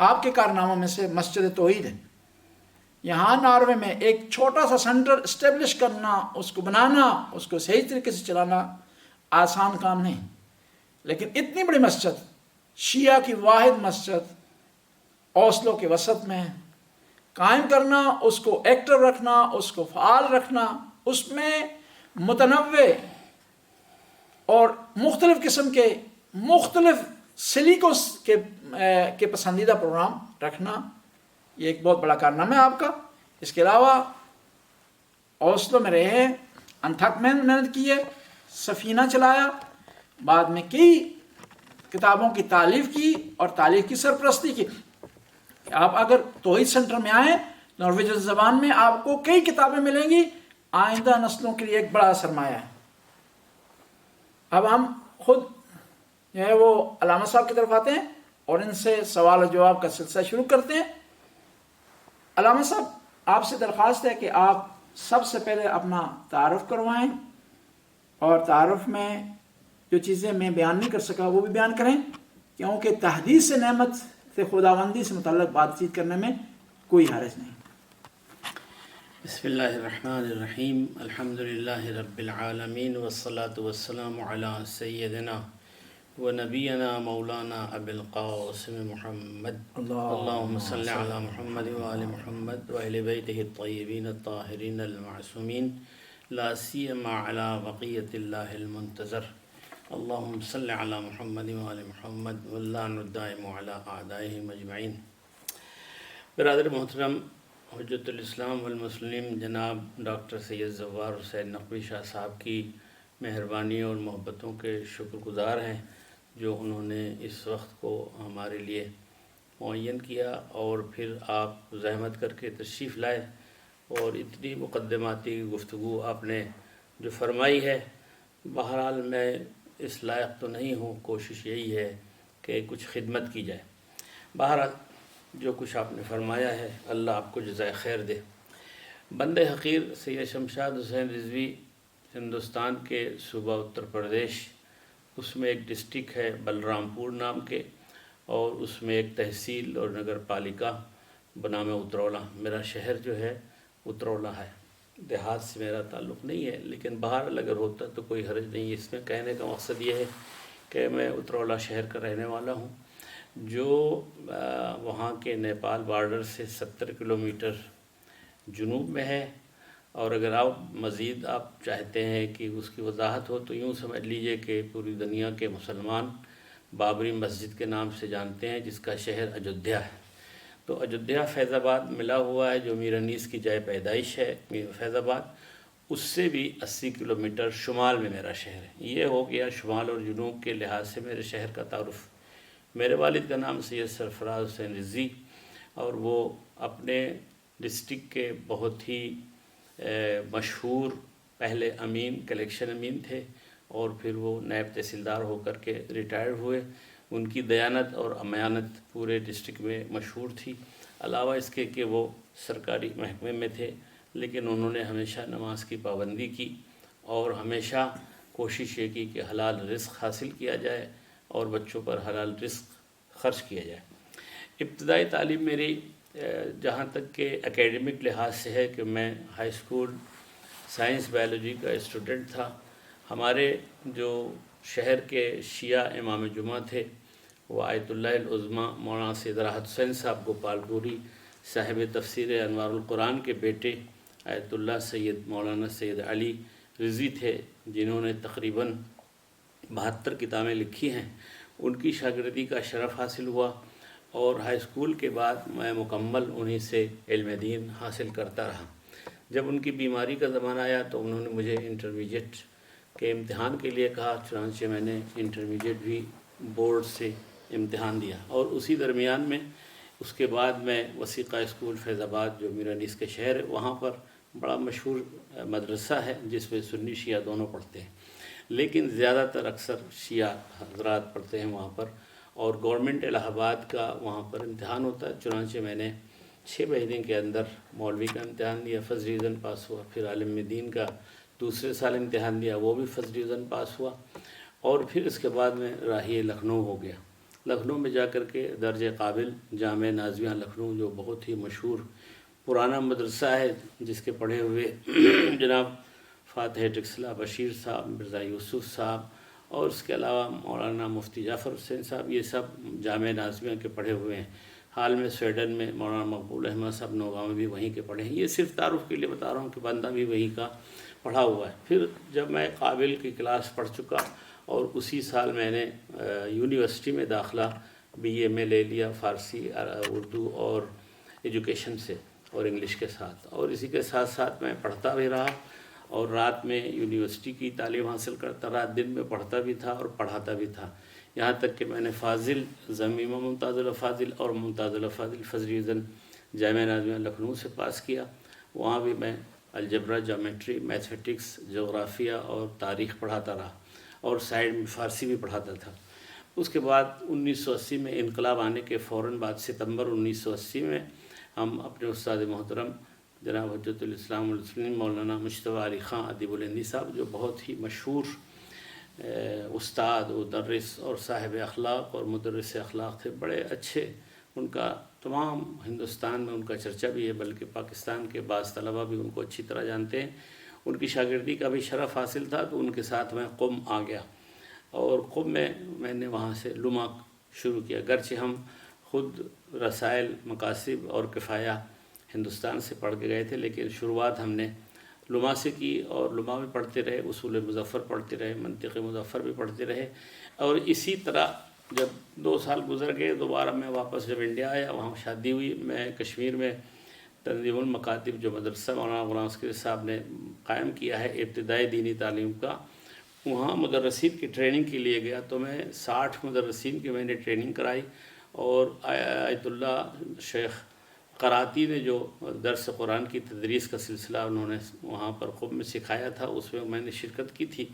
آپ کے کارناموں میں سے مسجد توحید ہے۔ یہاں ناروے میں ایک چھوٹا سا سینٹر اسٹیبلش کرنا، اس کو بنانا، اس کو صحیح طریقے سے چلانا آسان کام نہیں، لیکن اتنی بڑی مسجد، شیعہ کی واحد مسجد اوسلو کے وسط میں قائم کرنا، اس کو ایکٹر رکھنا، اس کو فعال رکھنا، اس میں متنوع اور مختلف قسم کے مختلف سلیقوں کے پسندیدہ پروگرام رکھنا، یہ ایک بہت بڑا کارنامہ ہے آپ کا۔ اس کے علاوہ اوسلو میں رہے، انتھک محنت کی ہے، سفینہ چلایا، بعد میں کئی کتابوں کی تالیف کی اور تالیف کی سرپرستی کی۔ آپ اگر توحید سینٹر میں آئیں، نارویجن زبان میں آپ کو کئی کتابیں ملیں گی، آئندہ نسلوں کے لیے ایک بڑا سرمایہ ہے۔ اب ہم خود جو ہے وہ علامہ صاحب کی طرف آتے ہیں اور ان سے سوال و جواب کا سلسلہ شروع کرتے ہیں۔ علامہ صاحب، آپ سے درخواست ہے کہ آپ سب سے پہلے اپنا تعارف کروائیں، اور تعارف میں جو چیزیں میں بیان نہیں کر سکا وہ بھی بیان کریں، کیونکہ تحدیث نعمت سے خداوندی سے متعلق بات چیت کرنے میں کوئی حرج نہیں۔ بسم اللہ الرحمن الرحیم، الحمد للہ رب العالمین، والصلاة والسلام علی سیدنا و نبینا مولانا ابی القاسم محمد، اللہم صلی علی محمد وآل محمد وآل بیتہ الطیبین الطاہرین المعصومین، لا سیما علی بقیت اللہ المنتظر، اللہم صلی علی محمد وآل محمد واللعن الدائم علی اعدائہم اجمعین۔ برادر محترم، حجت الاسلام والمسلمین جناب ڈاکٹر سید زوار حسین نقوی شاہ صاحب کی مہربانی اور محبتوں کے شکر گزار ہیں، جو انہوں نے اس وقت کو ہمارے لیے معین کیا، اور پھر آپ زحمت کر کے تشریف لائے، اور اتنی مقدماتی گفتگو آپ نے جو فرمائی ہے۔ بہرحال میں اس لائق تو نہیں ہوں، کوشش یہی ہے کہ کچھ خدمت کی جائے۔ بہرحال جو کچھ آپ نے فرمایا ہے، اللہ آپ کو جزائے خیر دے۔ بندے حقیر سید شمشاد حسین رضوی ہندوستان کے صوبہ اتر پردیش، اس میں ایک ڈسٹرکٹ ہے بلرام پور نام کے، اور اس میں ایک تحصیل اور نگر پالیکا بنام اترولہ۔ میرا شہر جو ہے اترولہ ہے، دیہات سے میرا تعلق نہیں ہے، لیکن بہرحال اگر ہوتا تو کوئی حرج نہیں۔ اس میں کہنے کا مقصد یہ ہے کہ میں اترولہ شہر کا رہنے والا ہوں، جو وہاں کے نیپال بارڈر سے 70 کلومیٹر جنوب میں ہے۔ اور اگر مزید آپ چاہتے ہیں کہ اس کی وضاحت ہو تو یوں سمجھ لیجئے کہ پوری دنیا کے مسلمان بابری مسجد کے نام سے جانتے ہیں، جس کا شہر اجودھیا ہے۔ تو اجودھیا فیض آباد ملا ہوا ہے، جو میر انیس کی جائے پیدائش ہے فیض آباد، اس سے بھی 80 کلومیٹر شمال میں میرا شہر ہے۔ یہ ہو گیا شمال اور جنوب کے لحاظ سے میرے شہر کا تعارف۔ میرے والد کا نام سید سرفراز حسین رضوی، اور وہ اپنے ڈسٹرکٹ کے بہت ہی مشہور پہلے امین، کلیکشن امین تھے، اور پھر وہ نائب تحصیلدار ہو کر کے ریٹائر ہوئے۔ ان کی دیانت اور امانت پورے ڈسٹرکٹ میں مشہور تھی، علاوہ اس کے کہ وہ سرکاری محکمے میں تھے، لیکن انہوں نے ہمیشہ نماز کی پابندی کی، اور ہمیشہ کوشش یہ کی کہ حلال رزق حاصل کیا جائے اور بچوں پر حلال رزق خرچ کیا جائے۔ ابتدائی تعلیم میری جہاں تک کہ اکیڈمک لحاظ سے ہے کہ میں ہائی اسکول سائنس بائیولوجی کا اسٹوڈنٹ تھا۔ ہمارے جو شہر کے شیعہ امام جمعہ تھے وہ آیت اللہ العظمیٰ مولانا سید راحت حسین صاحب گوپال پوری، صاحب تفسیر انوار القرآن کے بیٹے آیت اللہ سید مولانا سید علی رضوی تھے، جنہوں نے تقریباً 72 کتابیں لکھی ہیں۔ ان کی شاگردی کا شرف حاصل ہوا، اور ہائی اسکول کے بعد میں مکمل انہی سے علم دین حاصل کرتا رہا۔ جب ان کی بیماری کا زمانہ آیا تو انہوں نے مجھے انٹرمیڈیٹ کے امتحان کے لیے کہا، چنانچہ میں نے انٹرمیڈیٹ بھی بورڈ سے امتحان دیا، اور اسی درمیان میں اس کے بعد میں وثیقہ اسکول فیض آباد جو میر انیس کے شہر ہے، وہاں پر بڑا مشہور مدرسہ ہے جس میں سنی شیعہ دونوں پڑھتے ہیں، لیکن زیادہ تر اکثر شیعہ حضرات پڑھتے ہیں وہاں پر، اور گورنمنٹ الہ آباد کا وہاں پر امتحان ہوتا ہے۔ چنانچہ میں نے 6 مہینے کے اندر مولوی کا امتحان دیا، فرسٹ ڈویژن پاس ہوا، پھر عالم دین کا دوسرے سال امتحان دیا، وہ بھی فرسٹ ڈویژن پاس ہوا، اور پھر اس کے بعد میں راہی لکھنؤ ہو گیا۔ لکھنؤ میں جا کر کے درجہ قابل جامعہ نازمیہ لکھنؤ جو بہت ہی مشہور پرانا مدرسہ ہے، جس کے پڑھے ہوئے جناب فاتح ٹکسلا بشیر صاحب، مرزا یوسف صاحب، اور اس کے علاوہ مولانا مفتی جعفر حسین صاحب، یہ سب جامعہ نازمیہ کے پڑھے ہوئے ہیں۔ حال میں سویڈن میں مولانا مقبول احمد صاحب نوگاؤں میں بھی وہیں کے پڑھے ہیں۔ یہ صرف تعارف کے لیے بتا رہا ہوں کہ بندہ بھی وہیں کا پڑھا ہوا ہے۔ پھر جب میں قابل کی کلاس پڑھ چکا اور اسی سال میں نے یونیورسٹی میں داخلہ بی اے میں لے لیا، فارسی، اردو اور ایجوکیشن سے اور انگلش کے ساتھ، اور اسی کے ساتھ ساتھ میں پڑھتا بھی رہا، اور رات میں یونیورسٹی کی تعلیم حاصل کرتا رہا، دن میں پڑھتا بھی تھا اور پڑھاتا بھی تھا، یہاں تک کہ میں نے فاضل، ضمیمہ ممتاز الافاضل اور ممتاز الافاضل فرسٹ ڈویژن جامعہ نازمیہ لکھنؤ سے پاس کیا۔ وہاں بھی میں الجبرا، جیومیٹری، میتھمیٹکس، جغرافیہ اور تاریخ پڑھاتا رہا، اور سائڈ میں فارسی بھی پڑھاتا تھا۔ اس کے بعد 1980 میں انقلاب آنے کے فوراً بعد ستمبر 1980 میں ہم اپنے استاد محترم جناب حجت الاسلام والمسلمین مولانا مجتبیٰ علی خان ادیب الہندی صاحب، جو بہت ہی مشہور استاد، مدرس اور صاحب اخلاق اور مدرس اخلاق تھے، بڑے اچھے، ان کا تمام ہندوستان میں ان کا چرچا بھی ہے، بلکہ پاکستان کے بعض طلباء بھی ان کو اچھی طرح جانتے ہیں۔ ان کی شاگردی کا بھی شرف حاصل تھا، تو ان کے ساتھ میں قم آ گیا، اور قم میں نے وہاں سے لمع شروع کیا، گرچہ ہم خود رسائل، مقاصد اور کفایہ ہندوستان سے پڑھ کے گئے تھے، لیکن شروعات ہم نے لمع سے کی، اور لمع بھی پڑھتے رہے، اصول مظفر پڑھتے رہے، منطق مظفر بھی پڑھتے رہے، اور اسی طرح جب 2 سال گزر گئے، دوبارہ میں واپس جب انڈیا آیا، وہاں شادی ہوئی، میں کشمیر میں تنظیم المکاتب جو مدرسہ مولانا غلام اسکندر صاحب نے قائم کیا ہے ابتدائی دینی تعلیم کا، وہاں مدرسین کی ٹریننگ کے لیے گیا، تو میں 60 مدرسین کی میں نے ٹریننگ کرائی، اور آیت اللہ شیخ قراتی نے جو درس قرآن کی تدریس کا سلسلہ انہوں نے وہاں پر قم میں سکھایا تھا، اس میں نے شرکت کی تھی۔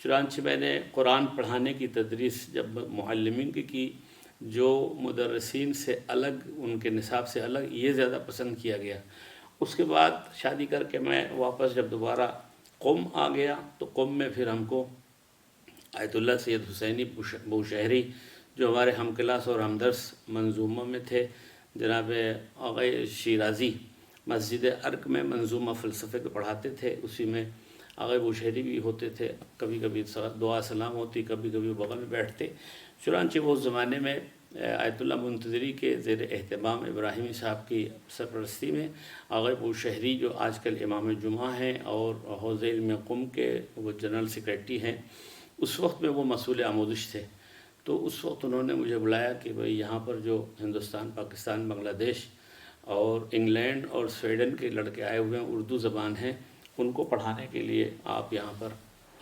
چنانچہ میں نے قرآن پڑھانے کی تدریس جب معلمین کی جو مدرسین سے الگ، ان کے نصاب سے الگ، یہ زیادہ پسند کیا گیا۔ اس کے بعد شادی کر کے میں واپس جب دوبارہ قم آ گیا، تو قم میں پھر ہم کو آیت اللہ سید حسینی بوشہری جو ہمارے ہم کلاس اور ہمدرس منظومہ میں تھے، جناب آغا شیرازی مسجد ارک میں منظومہ فلسفے کے پڑھاتے تھے، اسی میں آغا بوشہری بھی ہوتے تھے، کبھی کبھی دعا سلام ہوتی، کبھی کبھی بغل میں بیٹھتے۔ چنانچہ وہ زمانے میں آیت اللہ منتظری کے زیر اہتمام ابراہیمی صاحب کی سرپرستی میں آغا بوشہری جو آج کل امام جمعہ ہیں اور حوزہ علم قم کے وہ جنرل سیکریٹری ہیں، اس وقت میں وہ مسئول آموزش تھے، تو اس وقت انہوں نے مجھے بلایا کہ بھئی یہاں پر جو ہندوستان، پاکستان، بنگلہ دیش اور انگلینڈ اور سویڈن کے لڑکے آئے ہوئے ہیں، اردو زبان ہیں، ان کو پڑھانے کے لیے آپ یہاں پر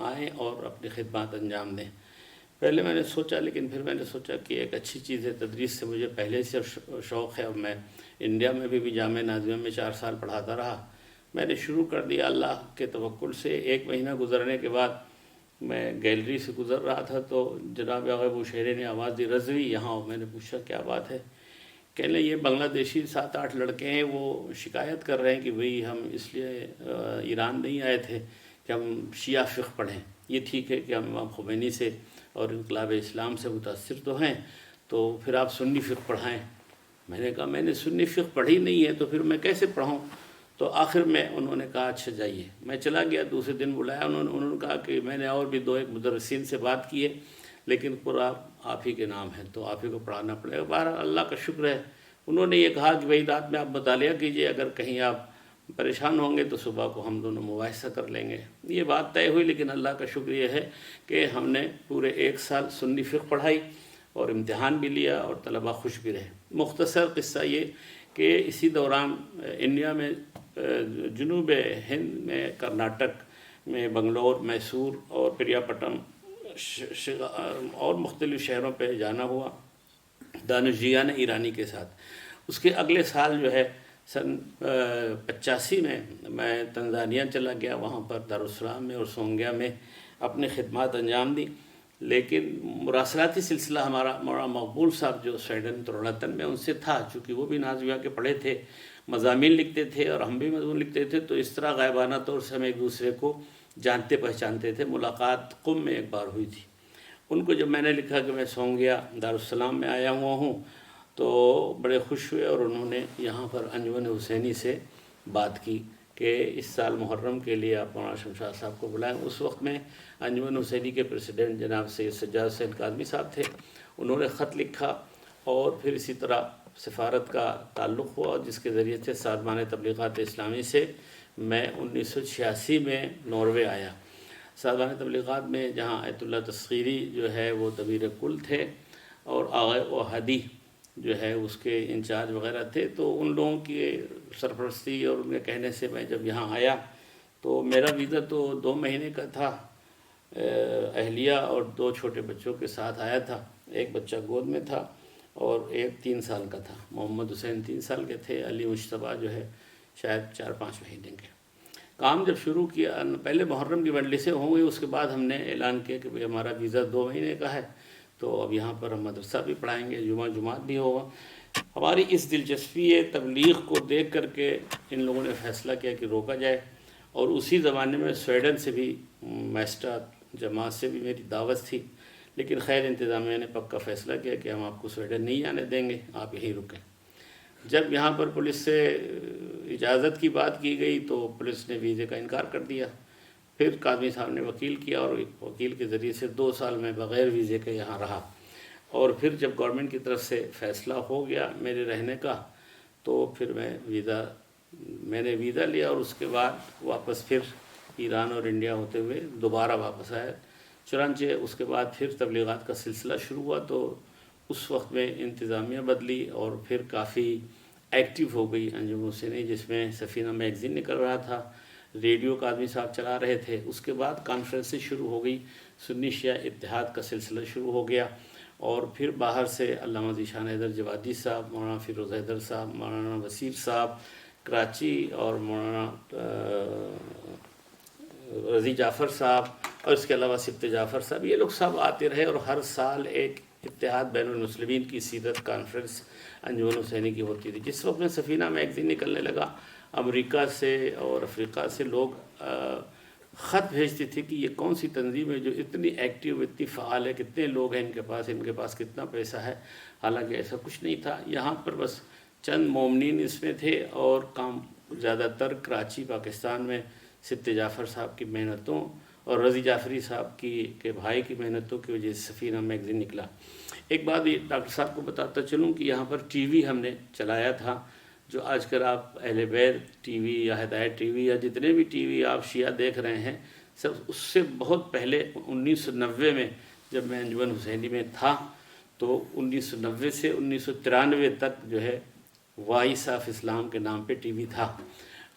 آئیں اور اپنی خدمات انجام دیں۔ پہلے میں نے سوچا، لیکن پھر میں نے سوچا کہ ایک اچھی چیز ہے، تدریس سے مجھے پہلے سے شوق ہے، اور میں انڈیا میں بھی جامعہ نازمیہ میں 4 سال پڑھاتا رہا۔ میں نے شروع کر دیا اللہ کے توکل سے۔ 1 مہینہ گزرنے کے بعد میں گیلری سے گزر رہا تھا، تو جناب آغا بوشہری نے آواز دی، رضوی یہاں ہو۔ میں نے پوچھا کیا بات ہے؟ کہنے لگے یہ بنگلہ دیشی 7-8 لڑکے ہیں، وہ شکایت کر رہے ہیں کہ بھئی ہم اس لیے ایران نہیں آئے تھے کہ ہم شیعہ فقہ پڑھیں۔ یہ ٹھیک ہے کہ ہم امام خمینی سے اور انقلاب اسلام سے متاثر تو ہیں، تو پھر آپ سنی فقہ پڑھائیں۔ میں نے کہا میں نے سنی فقہ پڑھی نہیں ہے، تو پھر میں کیسے پڑھاؤں؟ تو آخر میں انہوں نے کہا اچھا جائیے۔ میں چلا گیا، دوسرے دن بلایا، انہوں نے کہا کہ میں نے اور بھی 2-1 مدرسین سے بات کی ہے، لیکن قرآن آپ ہی کے نام ہے، تو آپ ہی کو پڑھانا پڑے گا۔ بہرحال اللہ کا شکر ہے، انہوں نے یہ کہا کہ بھئی رات میں آپ مطالعہ کیجئے، اگر کہیں آپ پریشان ہوں گے تو صبح کو ہم دونوں مباحثہ کر لیں گے۔ یہ بات طے ہوئی، لیکن اللہ کا شکر یہ ہے کہ ہم نے پورے 1 سال سنی فقہ پڑھائی اور امتحان بھی لیا، اور طلباء خوش بھی رہے۔ مختصر قصہ یہ کہ اسی دوران انڈیا میں جنوب ہند میں کرناٹک میں بنگلور، میسور اور پریا پٹم اور مختلف شہروں پہ جانا ہوا دانش جیان ایرانی کے ساتھ۔ اس کے اگلے سال جو ہے سن 85 میں میں تنزانیہ چلا گیا، وہاں پر دارالسلام میں اور سونگیا میں اپنی خدمات انجام دی، لیکن مراسلاتی سلسلہ ہمارا مولانا مقبول صاحب جو سویڈن تورلتن میں ان سے تھا، چونکہ وہ بھی نازمیہ کے پڑھے تھے، مضامین لکھتے تھے اور ہم بھی مضمون لکھتے تھے، تو اس طرح غائبانہ طور سے ہم ایک دوسرے کو جانتے پہچانتے تھے۔ ملاقات قم میں ایک بار ہوئی تھی، ان کو جب میں نے لکھا کہ میں سونگیا دارالسلام میں آیا ہوا ہوں تو بڑے خوش ہوئے، اور انہوں نے یہاں پر انجمن حسینی سے بات کی کہ اس سال محرم کے لیے آپ مولانا شمشاد صاحب کو بلائیں۔ اس وقت میں انجمن حسینی کے پریسیڈنٹ جناب سید سجاد حسین کاظمی صاحب تھے، انہوں نے خط لکھا، اور پھر اسی طرح سفارت کا تعلق ہوا، جس کے ذریعے سے سازمان تبلیغات اسلامی سے میں 1986 میں ناروے آیا۔ سازمان تبلیغات میں جہاں آیت اللہ تصغیری جو ہے وہ دبیر کل تھے، اور آغا احدی جو ہے اس کے انچارج وغیرہ تھے، تو ان لوگوں کی سرپرستی اور ان کے کہنے سے میں جب یہاں آیا تو میرا ویزا تو 2 مہینے کا تھا، اہلیہ اور 2 چھوٹے بچوں کے ساتھ آیا تھا، ایک بچہ گود میں تھا اور ایک 3 سال کا تھا۔ محمد حسین 3 سال کے تھے، علی مشتبہ جو ہے شاید 4-5 مہینے کے۔ کام جب شروع کیا، پہلے محرم کی مجلسیں ہوں گئی، اس کے بعد ہم نے اعلان کیا کہ ہمارا ویزا 2 مہینے کا ہے، تو اب یہاں پر ہم مدرسہ بھی پڑھائیں گے، جمعات بھی ہوگا۔ ہماری اس دلچسپی تبلیغ کو دیکھ کر کے ان لوگوں نے فیصلہ کیا کہ روکا جائے، اور اسی زمانے میں سویڈن سے بھی میسٹا جماعت سے بھی میری دعوت تھی، لیکن خیر انتظامیہ نے پکا فیصلہ کیا کہ ہم آپ کو سویڈن نہیں جانے دیں گے، آپ یہیں رکیں۔ جب یہاں پر پولیس سے اجازت کی بات کی گئی تو پولیس نے ویزے کا انکار کر دیا۔ پھر کاظمی صاحب نے وکیل کیا، اور وکیل کے ذریعے سے 2 سال میں بغیر ویزے کے یہاں رہا، اور پھر جب گورنمنٹ کی طرف سے فیصلہ ہو گیا میرے رہنے کا، تو پھر میں نے ویزا لیا، اور اس کے بعد واپس پھر ایران اور انڈیا ہوتے ہوئے دوبارہ واپس آیا۔ چنانچہ اس کے بعد پھر تبلیغات کا سلسلہ شروع ہوا، تو اس وقت میں انتظامیہ بدلی، اور پھر کافی ایکٹیو ہو گئی انجمن حسینی، جس میں سفینہ میگزین نکل رہا تھا، ریڈیو کاظمی صاحب چلا رہے تھے۔ اس کے بعد کانفرنسیں شروع ہو گئی، سنی شیعہ اتحاد کا سلسلہ شروع ہو گیا، اور پھر باہر سے علامہ ذیشان حیدر جوادی صاحب، مولانا فیروز حیدر صاحب، مولانا وسیر صاحب کراچی، اور مولانا رضی جعفر صاحب، اور اس کے علاوہ سبت جعفر صاحب، یہ لوگ سب آتے رہے، اور ہر سال ایک اتحاد بین المسلمین کی سیرت کانفرنس انجمن حسینی کی ہوتی تھی۔ جس وقت میں سفینہ میگزین نکلنے لگا، امریکہ سے اور افریقہ سے لوگ خط بھیجتے تھے کہ یہ کون سی تنظیم ہے جو اتنی ایکٹیو، اتنی فعال ہے، کتنے لوگ ہیں ان کے پاس کتنا پیسہ ہے۔ حالانکہ ایسا کچھ نہیں تھا، یہاں پر بس چند مومنین اس میں تھے، اور کام زیادہ تر کراچی پاکستان میں سبت جعفر صاحب کی محنتوں اور رضی جعفری صاحب کے بھائی کی محنتوں کی وجہ سے سفینہ میگزین نکلا۔ ایک بات یہ ڈاکٹر صاحب کو بتاتا چلوں کہ یہاں پر ٹی وی ہم نے چلایا تھا، جو آج کل آپ اہل بیت ٹی وی یا ہدایت ٹی وی یا جتنے بھی ٹی وی آپ شیعہ دیکھ رہے ہیں، سب اس سے بہت پہلے 1990 میں جب میں انجمن حسینی میں تھا، تو 1990 سے 1993 تک جو ہے وائس آف اسلام کے نام پہ ٹی وی تھا،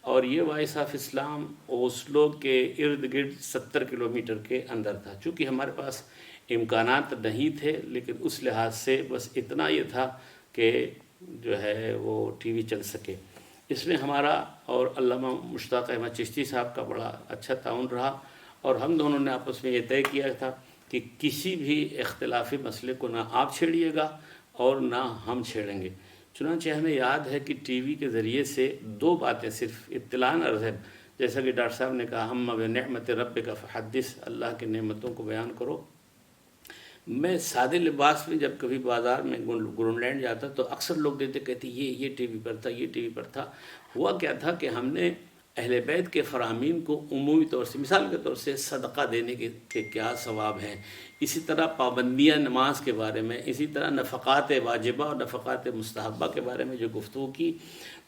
اور یہ وائس آف اسلام اوسلو کے ارد گرد 70 کلومیٹر کے اندر تھا۔ چونکہ ہمارے پاس امکانات نہیں تھے، لیکن اس لحاظ سے بس اتنا یہ تھا کہ جو ہے وہ ٹی وی چل سکے۔ اس میں ہمارا اور علامہ مشتاق احمد چشتی صاحب کا بڑا اچھا تعاون رہا، اور ہم دونوں نے آپس میں یہ طے کیا تھا کہ کسی بھی اختلافی مسئلے کو نہ آپ چھیڑیے گا اور نہ ہم چھیڑیں گے۔ چنانچہ ہمیں یاد ہے کہ ٹی وی کے ذریعے سے 2 باتیں صرف اطلاع عرض ہے، جیسا کہ ڈاکٹر صاحب نے کہا، ہم بنعمت ربک فحدث، اللہ کی نعمتوں کو بیان کرو۔ میں سادے لباس میں جب کبھی بازار میں گرون لینڈ جاتا تو اکثر لوگ کہتے یہ ٹی وی پر تھا، یہ ٹی وی پر تھا۔ ہوا کیا تھا کہ ہم نے اہل بیت کے فرامین کو عمومی طور سے، مثال کے طور سے صدقہ دینے کے کیا ثواب ہیں، اسی طرح پابندیاں نماز کے بارے میں، اسی طرح نفقات واجبہ اور نفقات مستحبہ کے بارے میں جو گفتگو کی،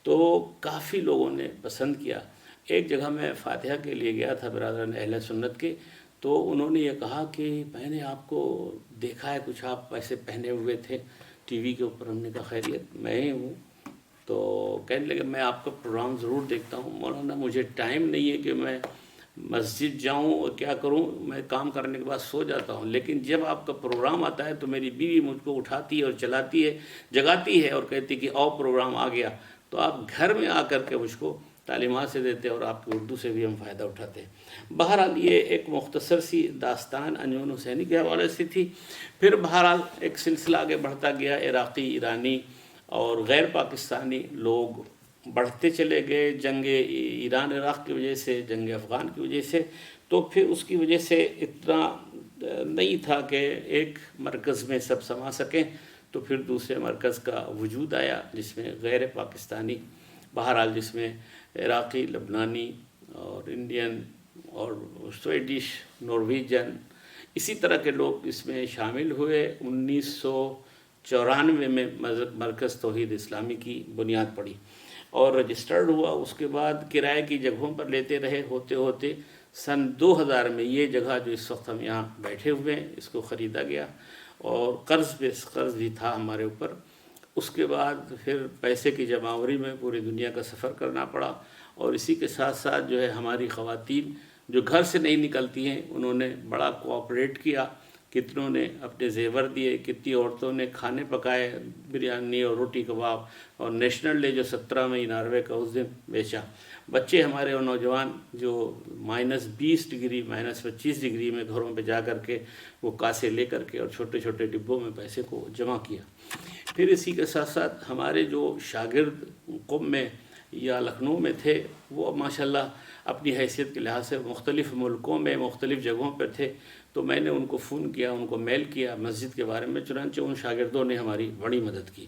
تو کافی لوگوں نے پسند کیا۔ ایک جگہ میں فاتحہ کے لیے گیا تھا برادران اہل سنت کے، تو انہوں نے یہ کہا کہ میں نے آپ کو دیکھا ہے، کچھ آپ ایسے پہنے ہوئے تھے ٹی وی کے اوپر۔ ہم نے کہا خیریت، میں ہی ہوں۔ تو کہنے لگے میں آپ کا پروگرام ضرور دیکھتا ہوں مولانا، مجھے ٹائم نہیں ہے کہ میں مسجد جاؤں اور کیا کروں، میں کام کرنے کے بعد سو جاتا ہوں، لیکن جب آپ کا پروگرام آتا ہے تو میری بیوی مجھ کو اٹھاتی ہے اور چلاتی ہے، جگاتی ہے اور کہتی کہ آؤ پروگرام آ گیا، تو آپ گھر میں آ کر کے مجھ کو تعلیمات سے دیتے اور آپ کی اردو سے بھی ہم فائدہ اٹھاتے ہیں۔ بہرحال یہ ایک مختصر سی داستان انجمن حسینی کے حوالے سے تھی۔ پھر بہرحال ایک سلسلہ آگے بڑھتا گیا، عراقی، ایرانی اور غیر پاکستانی لوگ بڑھتے چلے گئے، جنگ ایران عراق کی وجہ سے، جنگ افغان کی وجہ سے، تو پھر اس کی وجہ سے اتنا نہیں تھا کہ ایک مرکز میں سب سما سکیں، تو پھر دوسرے مرکز کا وجود آیا جس میں غیر پاکستانی، بہرحال جس میں عراقی، لبنانی اور انڈین اور سویڈش، نارویجن، اسی طرح کے لوگ اس میں شامل ہوئے۔ 1994 میں مرکز توحید اسلامی کی بنیاد پڑی اور رجسٹرڈ ہوا۔ اس کے بعد کرائے کی جگہوں پر لیتے رہے، ہوتے ہوتے سن 2000 میں یہ جگہ جو اس وقت ہم یہاں بیٹھے ہوئے ہیں اس کو خریدا گیا، اور قرض بھی تھا ہمارے اوپر۔ اس کے بعد پھر پیسے کی جمع میں پوری دنیا کا سفر کرنا پڑا، اور اسی کے ساتھ ساتھ جو ہے ہماری خواتین جو گھر سے نہیں نکلتی ہیں انہوں نے بڑا کوآپریٹ کیا، کتنوں نے اپنے زیور دیے، کتنی عورتوں نے کھانے پکائے، بریانی اور روٹی کباب، اور نیشنل ڈے جو 17 مئی ناروے کا اس دن بیچا۔ بچے ہمارے اور نوجوان جو -20 ڈگری -25 ڈگری میں گھروں پہ جا کر کے وہ کاسے لے کر کے اور چھوٹے چھوٹے ڈبوں میں پیسے کو جمع کیا۔ پھر اسی کے ساتھ ساتھ ہمارے جو شاگرد قم میں یا لکھنؤ میں تھے وہ ماشاءاللہ اپنی حیثیت کے لحاظ سے مختلف ملکوں میں مختلف جگہوں پر تھے، تو میں نے ان کو فون کیا، ان کو میل کیا مسجد کے بارے میں، چنانچہ ان شاگردوں نے ہماری بڑی مدد کی،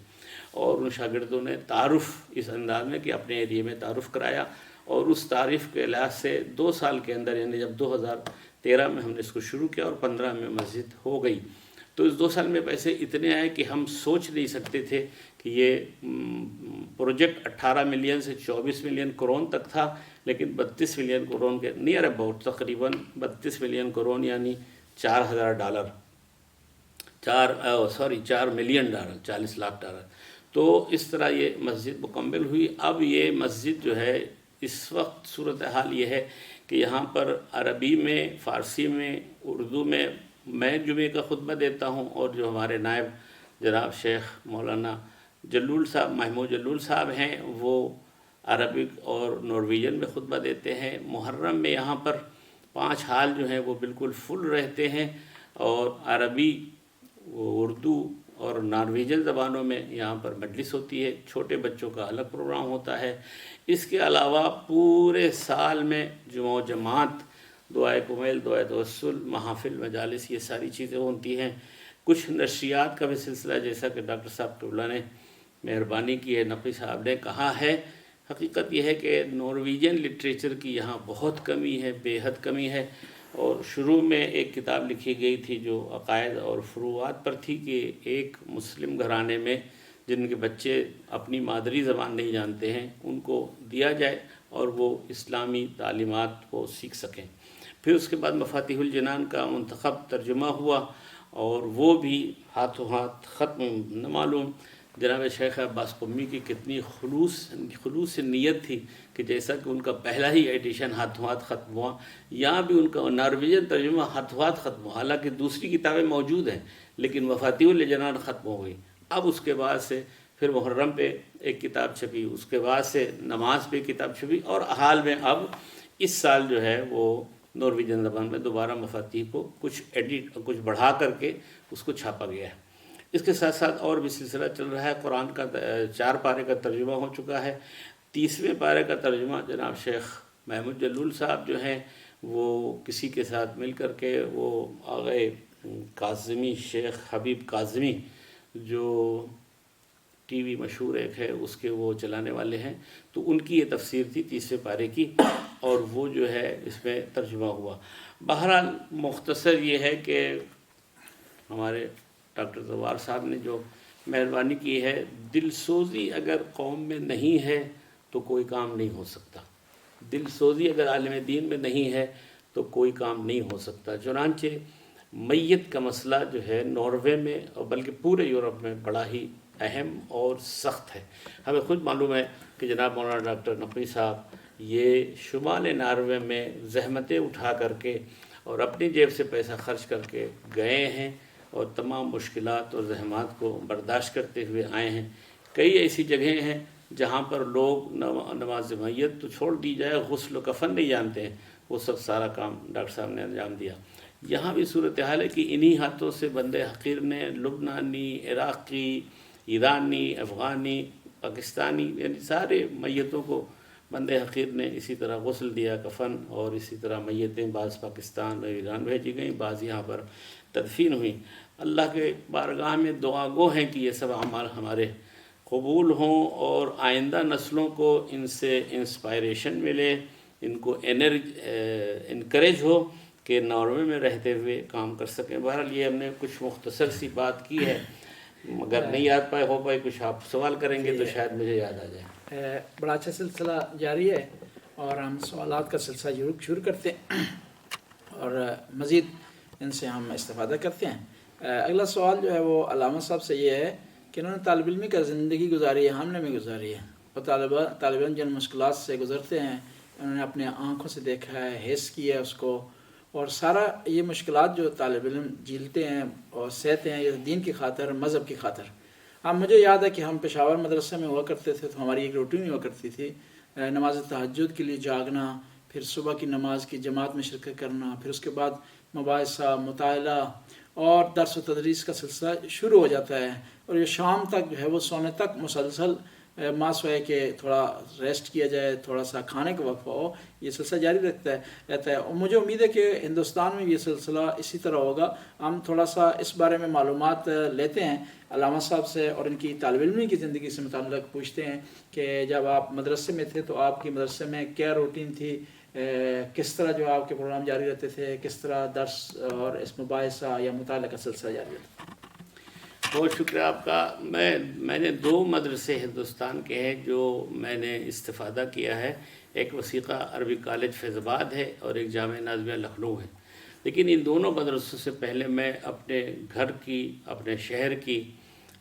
اور ان شاگردوں نے تعارف اس انداز میں کہ اپنے ایریے میں تعارف کرایا، اور اس تعریف کے لحاظ سے 2 سال کے اندر، یعنی جب 2013 میں ہم نے اس کو شروع کیا اور 15 میں مسجد ہو گئی، تو اس 2 سال میں پیسے اتنے آئے کہ ہم سوچ نہیں سکتے تھے کہ یہ پروجیکٹ 18 ملین سے 24 ملین کرون تک تھا، لیکن 32 ملین کرون کے نیئر اباؤٹ، تقریباً 32 ملین کرون یعنی $4,000 4 ملین ڈالر، 40 لاکھ ڈالر۔ تو اس طرح یہ مسجد مکمل ہوئی۔ اب یہ مسجد جو ہے اس وقت صورتحال یہ ہے کہ یہاں پر عربی میں، فارسی میں، اردو میں جمعے کا خطبہ دیتا ہوں، اور جو ہمارے نائب جناب شیخ مولانا جلول صاحب، محمود جلول صاحب ہیں، وہ عربک اور نارویجن میں خطبہ دیتے ہیں۔ محرم میں یہاں پر 5 ہال جو ہیں وہ بالکل فل رہتے ہیں، اور عربی، اردو اور نارویجن زبانوں میں یہاں پر مجلس ہوتی ہے، چھوٹے بچوں کا الگ پروگرام ہوتا ہے۔ اس کے علاوہ پورے سال میں جمعہ و جماعت، دعائے کمیل، دعائے توسل، محافل، مجالس، یہ ساری چیزیں ہوتی ہیں۔ کچھ نشریات کا بھی سلسلہ، جیسا کہ ڈاکٹر صاحب قبلہ نے مہربانی کی ہے، نقوی صاحب نے کہا ہے، حقیقت یہ ہے کہ نارویجن لٹریچر کی یہاں بہت کمی ہے، بے حد کمی ہے، اور شروع میں ایک کتاب لکھی گئی تھی جو عقائد اور فروعات پر تھی کہ ایک مسلم گھرانے میں جن کے بچے اپنی مادری زبان نہیں جانتے ہیں ان کو دیا جائے اور وہ اسلامی تعلیمات کو سیکھ سکیں۔ پھر اس کے بعد مفاتیح الجنان کا منتخب ترجمہ ہوا، اور وہ بھی ہاتھوں ہاتھ ختم نہ معلوم جناب شیخ عباس قمی کی کتنی خلوص نیت تھی کہ جیسا کہ ان کا پہلا ہی ایڈیشن ہاتھوں ہاتھ ختم ہوا، یہاں بھی ان کا نارویجن ترجمہ ہاتھوں ہاتھ ختم ہوا، حالانکہ دوسری کتابیں موجود ہیں لیکن مفاتیح الجنان ختم ہو گئی۔ اب اس کے بعد سے پھر محرم پہ ایک کتاب چھپی، اس کے بعد سے نماز پہ کتاب چھپی، اور حال میں اب اس سال جو ہے وہ نارویجن زبان میں دوبارہ مفاتیح کو کچھ بڑھا کر کے اس کو چھاپا گیا ہے۔ اس کے ساتھ ساتھ اور بھی سلسلہ چل رہا ہے۔ قرآن کا 4 پارے کا ترجمہ ہو چکا ہے، 30ویں پارے کا ترجمہ جناب شیخ محمود جلول صاحب جو ہیں وہ کسی کے ساتھ مل کر کے، وہ آغا کاظمی، شیخ حبیب کاظمی جو ٹی وی مشہور ایک ہے اس کے وہ چلانے والے ہیں، تو ان کی یہ تفسیر تھی 30ویں پارے کی، اور وہ جو ہے اس میں ترجمہ ہوا۔ بہرحال مختصر یہ ہے کہ ہمارے ڈاکٹر زوار صاحب نے جو مہربانی کی ہے، دل سوزی اگر قوم میں نہیں ہے تو کوئی کام نہیں ہو سکتا، دل سوزی اگر عالم دین میں نہیں ہے تو کوئی کام نہیں ہو سکتا۔ چنانچہ میت کا مسئلہ جو ہے ناروے میں اور بلکہ پورے یورپ میں بڑا ہی اہم اور سخت ہے۔ ہمیں خود معلوم ہے کہ جناب مولانا ڈاکٹر نقوی صاحب یہ شمال ناروے میں زحمتیں اٹھا کر کے اور اپنی جیب سے پیسہ خرچ کر کے گئے ہیں، اور تمام مشکلات اور زحمات کو برداشت کرتے ہوئے آئے ہیں۔ کئی ایسی جگہیں ہیں جہاں پر لوگ نماز میت تو چھوڑ دی جائے، غسل و کفن نہیں جانتے ہیں، وہ سب سارا کام ڈاکٹر صاحب نے انجام دیا۔ یہاں بھی صورتحال ہے کہ انہی ہاتھوں سے بندے حقیر نے لبنانی، عراقی، ایرانی، افغانی، پاکستانی، یعنی سارے میتوں کو بند حقیر نے اسی طرح غسل دیا، کفن، اور اسی طرح میتیں بعض پاکستان اور ایران بھیجی گئیں، بعض یہاں پر تدفین ہوئیں۔ اللہ کے بارگاہ میں دعا گو ہیں کہ یہ سب اعمال ہمارے قبول ہوں اور آئندہ نسلوں کو ان سے انسپائریشن ملے، ان کو انکریج ہو کہ ناروے میں رہتے ہوئے کام کر سکیں۔ بہرحال یہ ہم نے کچھ مختصر سی بات کی ہے، مگر نہیں یاد ہو پائے کچھ آپ سوال کریں گے تو شاید مجھے یاد آ جائے۔ بڑا اچھا سلسلہ جاری ہے اور ہم سوالات کا سلسلہ شروع کرتے ہیں اور مزید ان سے ہم استفادہ کرتے ہیں۔ اگلا سوال جو ہے وہ علامہ صاحب سے یہ ہے کہ انہوں نے طالب علمی کا زندگی گزاری ہے، حاملے میں گزاری ہے، اور طالب علم جن مشکلات سے گزرتے ہیں انہوں نے اپنے آنکھوں سے دیکھا ہے، حس کیا ہے اس کو، اور سارا یہ مشکلات جو طالب علم جھیلتے ہیں اور سہتے ہیں یہ دین کی خاطر، مذہب کی خاطر۔ اب مجھے یاد ہے کہ ہم پشاور مدرسے میں ہوا کرتے تھے تو ہماری ایک روٹین ہوا کرتی تھی، نماز تہجد کے لیے جاگنا، پھر صبح کی نماز کی جماعت میں شرکت کرنا، پھر اس کے بعد مباحثہ، مطالعہ اور درس و تدریس کا سلسلہ شروع ہو جاتا ہے، اور یہ شام تک جو ہے وہ سونے تک مسلسل ماسوائے کہ تھوڑا ریسٹ کیا جائے، تھوڑا سا کھانے کا وقفہ ہو، یہ سلسلہ جاری رہتا ہے۔ اور مجھے امید ہے کہ ہندوستان میں یہ سلسلہ اسی طرح ہوگا۔ ہم تھوڑا سا اس بارے میں معلومات لیتے ہیں علامہ صاحب سے اور ان کی طالب علمی کی زندگی سے متعلق پوچھتے ہیں کہ جب آپ مدرسے میں تھے تو آپ کی مدرسے میں کیا روٹین تھی، کس طرح جو آپ کے پروگرام جاری رہتے تھے، کس طرح درس اور اس مباحثہ یا مطالعہ کا سلسلہ جاری رہتا تھا؟ بہت شکریہ آپ کا۔ میں نے 2 مدرسے ہندوستان کے ہیں جو میں نے استفادہ کیا ہے، ایک وثیقہ عربی کالج فیض آباد ہے اور ایک جامعہ نازمیہ لکھنؤ ہے۔ لیکن ان دونوں مدرسوں سے پہلے میں اپنے گھر کی، اپنے شہر کی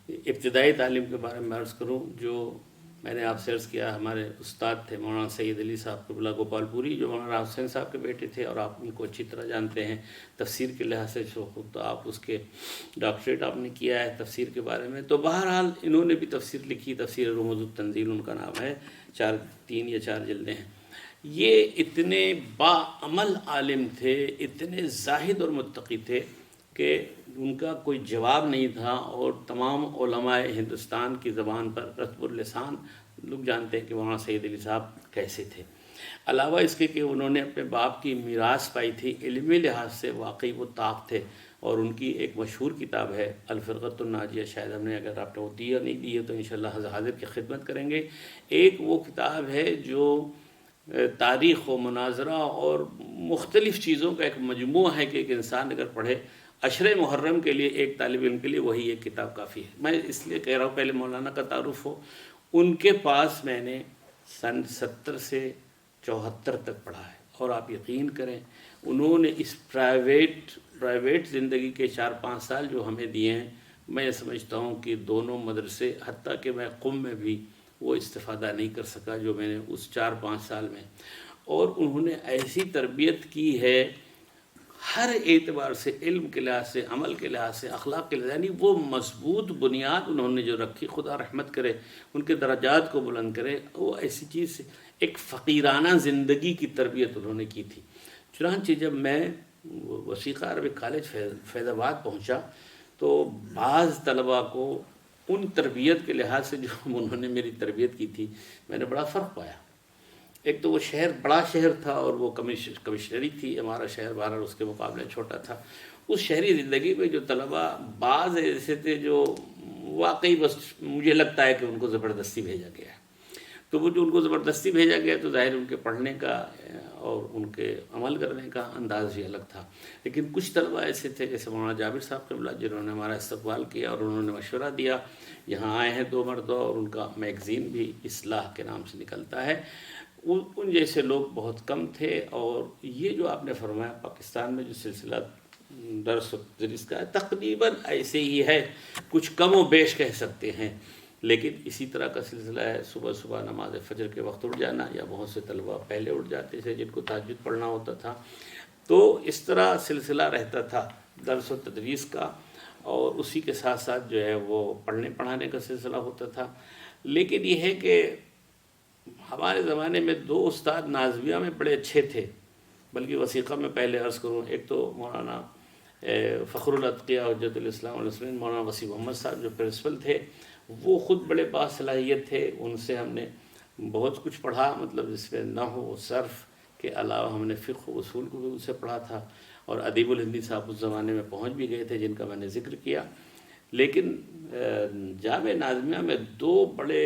ابتدائی تعلیم کے بارے میں عرض کروں، جو میں نے آپ سے عرض کیا، ہمارے استاد تھے مولانا سید علی صاحب قبلہ گوپال پوری، جو مولانا راؤ حسین صاحب کے بیٹے تھے، اور آپ ان کو اچھی طرح جانتے ہیں تفسیر کے لحاظ سے، جو خود تو آپ اس کے ڈاکٹریٹ آپ نے کیا ہے تفسیر کے بارے میں۔ تو بہرحال انہوں نے بھی تفسیر لکھی، تفسیر رموز التنزیل ان کا نام ہے، 3 یا 4 جلدیں ہیں۔ یہ اتنے باعمل عالم تھے، اتنے زاہد اور متقی تھے کہ ان کا کوئی جواب نہیں تھا، اور تمام علماء ہندوستان کی زبان پر رتب اللسان لوگ جانتے ہیں کہ مولانا سید علی صاحب کیسے تھے۔ علاوہ اس کے کہ انہوں نے اپنے باپ کی میراث پائی تھی، علمی لحاظ سے واقعی وہ طاق تھے، اور ان کی ایک مشہور کتاب ہے الفرقۃ الناجیہ، شاید ہم نے، اگر آپ نے وہ دی یا نہیں دی ہے تو انشاءاللہ حاضر کی خدمت کریں گے۔ ایک وہ کتاب ہے جو تاریخ و مناظرہ اور مختلف چیزوں کا ایک مجموعہ ہے کہ ایک انسان اگر پڑھے، عشر محرم کے لیے ایک طالب علم کے لیے وہی ایک کتاب کافی ہے۔ میں اس لیے کہہ رہا ہوں، پہلے مولانا کا تعارف ہو، ان کے پاس میں نے سن 70 سے 74 تک پڑھا ہے، اور آپ یقین کریں انہوں نے اس پرائیویٹ زندگی کے 4-5 سال جو ہمیں دیے ہیں، میں سمجھتا ہوں کہ دونوں مدرسے، حتیٰ کہ میں قم میں بھی وہ استفادہ نہیں کر سکا جو میں نے اس 4-5 سال میں، اور انہوں نے ایسی تربیت کی ہے ہر اعتبار سے، علم کے لحاظ سے، عمل کے لحاظ سے، اخلاق کے لحاظ سے، یعنی وہ مضبوط بنیاد انہوں نے جو رکھی، خدا رحمت کرے، ان کے درجات کو بلند کرے، وہ ایسی چیز سے ایک فقیرانہ زندگی کی تربیت انہوں نے کی تھی۔ چنانچہ جب میں وثیقہ عربی کالج فیض آباد پہنچا تو بعض طلباء کو ان تربیت کے لحاظ سے جو انہوں نے میری تربیت کی تھی، میں نے بڑا فرق پایا۔ ایک تو وہ شہر بڑا شہر تھا اور وہ کمشنری تھی، ہمارا شہر بہرحال اس کے مقابلے چھوٹا تھا۔ اس شہری زندگی میں جو طلباء بعض ایسے تھے جو واقعی بس مجھے لگتا ہے کہ ان کو زبردستی بھیجا گیا ہے، تو وہ جو ان کو زبردستی بھیجا گیا تو ظاہر ان کے پڑھنے کا اور ان کے عمل کرنے کا انداز بھی الگ تھا۔ لیکن کچھ طلباء ایسے تھے جیسے مولانا جابر صاحب قبلہ، جنہوں نے ہمارا استقبال کیا اور انہوں نے مشورہ دیا۔ یہاں آئے ہیں 2 مرتبہ، اور ان کا میگزین بھی اصلاح کے نام سے نکلتا ہے۔ ان جیسے لوگ بہت کم تھے، اور یہ جو آپ نے فرمایا پاکستان میں جو سلسلہ درس و تدریس کا ہے تقریباً ایسے ہی ہے، کچھ کم و بیش کہہ سکتے ہیں، لیکن اسی طرح کا سلسلہ ہے۔ صبح نماز فجر کے وقت اٹھ جانا، یا بہت سے طلباء پہلے اٹھ جاتے تھے جن کو تہجد پڑھنا ہوتا تھا، تو اس طرح سلسلہ رہتا تھا درس و تدریس کا، اور اسی کے ساتھ ساتھ جو ہے وہ پڑھنے پڑھانے کا سلسلہ ہوتا تھا۔ لیکن یہ ہے کہ ہمارے زمانے میں 2 استاد نازمیہ میں بڑے اچھے تھے، بلکہ وثیقہ میں پہلے عرض کروں، ایک تو مولانا فخر الاتقیاء حجت الاسلام والمسلمین مولانا وسیم محمد صاحب جو پرنسپل تھے، وہ خود بڑے باصلاحیت تھے، ان سے ہم نے بہت کچھ پڑھا، مطلب اس میں نحو و صرف کے علاوہ ہم نے فقہ و اصول کو بھی اسے پڑھا تھا، اور ادیب الہندی صاحب اس زمانے میں پہنچ بھی گئے تھے جن کا میں نے ذکر کیا۔ لیکن جامعہ ناظمیہ میں 2 بڑے